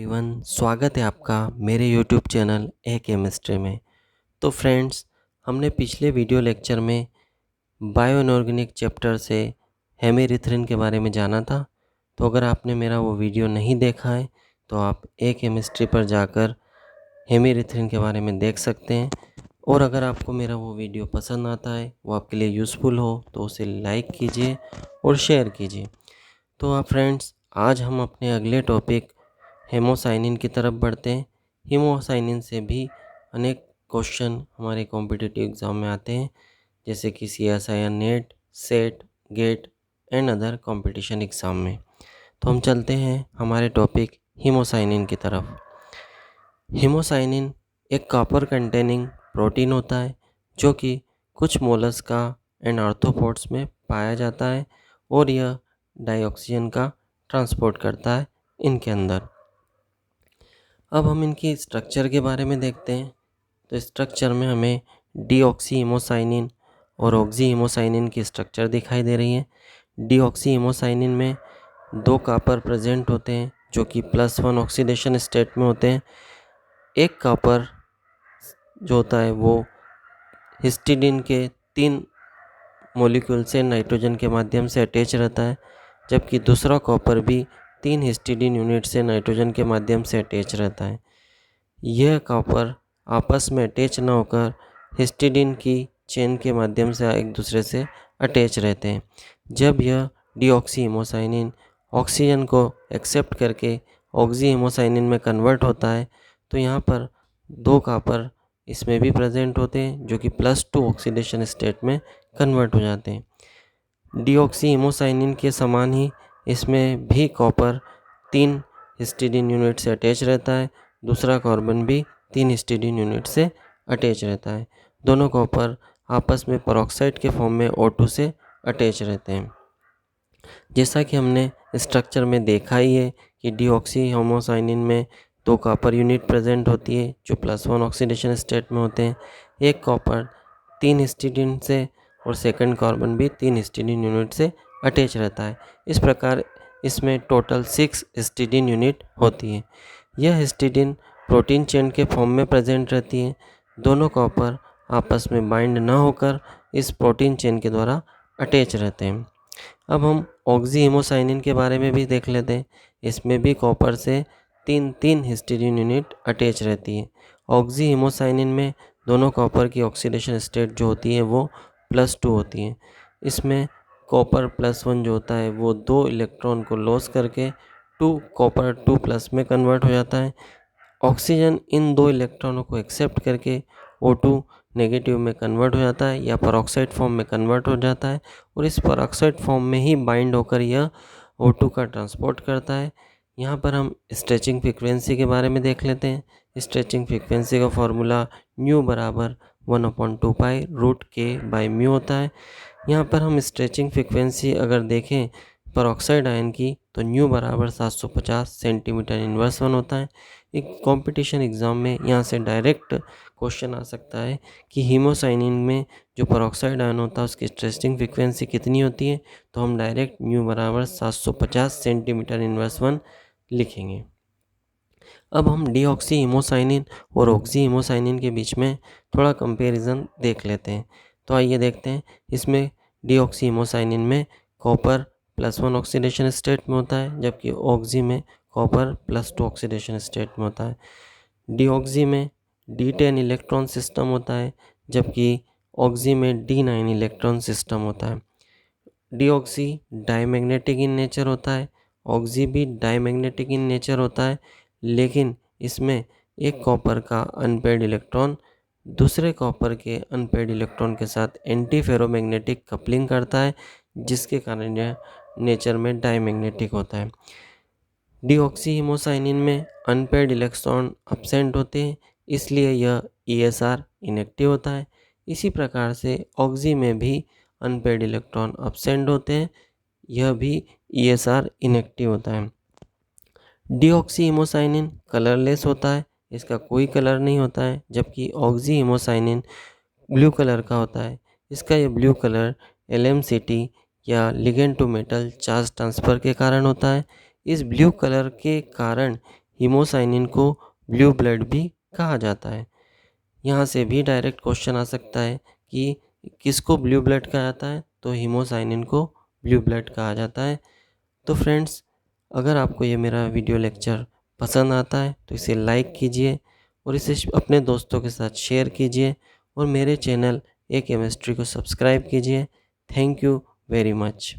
Everyone, स्वागत है आपका मेरे यूट्यूब चैनल ए केमिस्ट्री में। तो फ्रेंड्स, हमने पिछले वीडियो लेक्चर में बायो इनऑर्गेनिक चैप्टर से हेमिरिथ्रिन के बारे में जाना था। तो अगर आपने मेरा वो वीडियो नहीं देखा है तो आप ए केमिस्ट्री पर जाकर हेमिरिथ्रिन के बारे में देख सकते हैं। और अगर आपको मेरा वो वीडियो पसंद आता है, वो आपके लिए यूज़फुल हो, तो उसे लाइक कीजिए और शेयर कीजिए। तो आप फ्रेंड्स, आज हम अपने अगले टॉपिक हेमोसाइनिन की तरफ बढ़ते हैं। हेमोसाइनिन से भी अनेक क्वेश्चन हमारे कॉम्पिटिटिव एग्ज़ाम में आते हैं, जैसे कि CSIR NET, SET, GATE and other competition exam में। तो हम चलते हैं हमारे टॉपिक हेमोसाइनिन की तरफ। हेमोसाइनिन एक कॉपर कंटेनिंग प्रोटीन होता है जो कि कुछ मोलस्का एंड आर्थ्रोपोड्स में पाया जाता है और यह डाइऑक्सीजन का ट्रांसपोर्ट करता है इनके अंदर। अब हम इनकी स्ट्रक्चर के बारे में देखते हैं। तो स्ट्रक्चर में हमें डीऑक्सी हेमोसाइनिन और ऑक्सी हेमोसाइनिन की स्ट्रक्चर दिखाई दे रही है। डीऑक्सी हेमोसाइनिन में 2 कॉपर प्रेजेंट होते हैं जो कि +1 ऑक्सीडेशन स्टेट में होते हैं। एक कॉपर जो होता है वो हिस्टिडीन के 3 मॉलिक्यूल से नाइट्रोजन के माध्यम से अटैच रहता है, जबकि दूसरा कॉपर भी 3 हिस्टिडीन यूनिट से नाइट्रोजन के माध्यम से अटैच रहता है। यह कॉपर आपस में अटैच न होकर हिस्टिडीन की चेन के माध्यम से एक दूसरे से अटैच रहते हैं। जब यह डीऑक्सी हेमोसाइनिन ऑक्सीजन को एक्सेप्ट करके ऑक्सी हेमोसाइनिन में कन्वर्ट होता है, तो यहाँ पर 2 कॉपर इसमें भी प्रेजेंट होते हैं जो कि +2 ऑक्सीडेशन स्टेट में कन्वर्ट हो जाते हैं। डीऑक्सी हेमोसाइनिन के समान ही इसमें भी कॉपर 3 हिस्टिडीन यूनिट से अटैच रहता है, दूसरा कार्बन भी 3 हिस्टिडीन यूनिट से अटैच रहता है। दोनों कॉपर आपस में पेरोक्साइड के फॉर्म में O2 से अटैच रहते हैं। जैसा कि हमने स्ट्रक्चर में देखा ही है कि डीऑक्सी हेमोसाइनिन में 2 कॉपर यूनिट प्रेजेंट होती है जो +1 ऑक्सीडेशन स्टेट में होते हैं। एक कॉपर 3 हिस्टिडीन से और सेकंड कार्बन भी 3 हिस्टिडीन यूनिट से अटैच रहता है। इस प्रकार इसमें टोटल 6 हिस्टिडीन यूनिट होती है। यह हिस्टिडीन प्रोटीन चेन के फॉर्म में प्रेजेंट रहती है। दोनों कॉपर आपस में बाइंड न होकर इस प्रोटीन चेन के द्वारा अटैच रहते हैं। अब हम ऑक्सी हेमोसाइनिन के बारे में भी देख लेते हैं। इसमें भी कॉपर से 3 हिस्टिडीन यूनिट अटैच रहती है। ऑक्सी हेमोसाइनिन में दोनों कॉपर की ऑक्सीडेशन स्टेट जो होती है वो +2 होती है। इसमें कॉपर +1 जो होता है वो 2 इलेक्ट्रॉन को लॉस करके 2 कॉपर 2+ में कन्वर्ट हो जाता है। ऑक्सीजन इन 2 इलेक्ट्रॉनों को एक्सेप्ट करके O2 नेगेटिव में कन्वर्ट हो जाता है या पेरोक्साइड फॉर्म में कन्वर्ट हो जाता है और इस पेरोक्साइड फॉर्म में ही बाइंड होकर यह O2 का ट्रांसपोर्ट करता है। यहाँ पर हम स्ट्रेचिंग फ्रीक्वेंसी के बारे में देख लेते हैं। स्ट्रेचिंग फ्रीक्वेंसी का फॉर्मूला न्यू बराबर 1/2 पाई √k/μ होता है। यहाँ पर हम स्ट्रेचिंग फ्रीक्वेंसी अगर देखें पेरोक्साइड आयन की, तो न्यू बराबर 750 सेंटीमीटर इन्वर्स 1 होता है। एक कंपटीशन एग्ज़ाम में यहाँ से डायरेक्ट क्वेश्चन आ सकता है कि हीमोसाइनिन में जो पेरोक्साइड आयन होता है उसकी स्ट्रेचिंग फ्रीक्वेंसी कितनी होती है, तो हम डायरेक्ट न्यू बराबर 750 सेंटीमीटर इन्वर्स 1 लिखेंगे। अब हम डीऑक्सी हेमोसाइनिन और ऑक्सी हेमोसाइनिन के बीच में थोड़ा कंपैरिजन देख लेते हैं। तो आइए देखते हैं। इसमें डीऑक्सी हेमोसाइनिन में कॉपर +1 ऑक्सीडेशन स्टेट में होता है, जबकि ऑक्सी में कॉपर +2 ऑक्सीडेशन स्टेट में होता है। डीऑक्सी में D10 इलेक्ट्रॉन सिस्टम होता है, जबकि ऑक्सी में D9 इलेक्ट्रॉन सिस्टम होता है। डीऑक्सी डायमैग्नेटिक इन नेचर होता है, ऑक्सी भी डायमैग्नेटिक इन नेचर होता है, लेकिन इसमें एक कॉपर का अनपेयर्ड इलेक्ट्रॉन दूसरे कॉपर के अनपेयर्ड इलेक्ट्रॉन के साथ एंटी फेरोमैग्नेटिक कपलिंग करता है, जिसके कारण यह नेचर में डायमैग्नेटिक होता है। डीऑक्सी हेमोसाइनिन में अनपेयर्ड इलेक्ट्रॉन अब्सेंट होते हैं, इसलिए यह ESR इनेक्टिव होता है। इसी प्रकार से ऑक्सी में भी अनपेयर्ड इलेक्ट्रॉन अब्सेंट होते हैं, यह भी ESR इनेक्टिव होता है। डीऑक्सी हेमोसाइनिन कलरलेस होता है, इसका कोई कलर नहीं होता है, जबकि ऑक्सी हेमोसाइनिन ब्लू कलर का होता है। इसका ये ब्लू कलर LMCT या ligand to metal charge transfer के कारण होता है। इस ब्लू कलर के कारण हीमोसाइनिन को ब्लू ब्लड भी कहा जाता है। यहाँ से भी डायरेक्ट क्वेश्चन आ सकता है कि किसको ब्लू ब्लड कहा जाता है, तो हीमोसाइनिन को ब्लू ब्लड कहा जाता है। तो फ्रेंड्स, अगर आपको ये मेरा वीडियो लेक्चर पसंद आता है तो इसे लाइक कीजिए और इसे अपने दोस्तों के साथ शेयर कीजिए और मेरे चैनल ए केमिस्ट्री को सब्सक्राइब कीजिए। Thank you very much.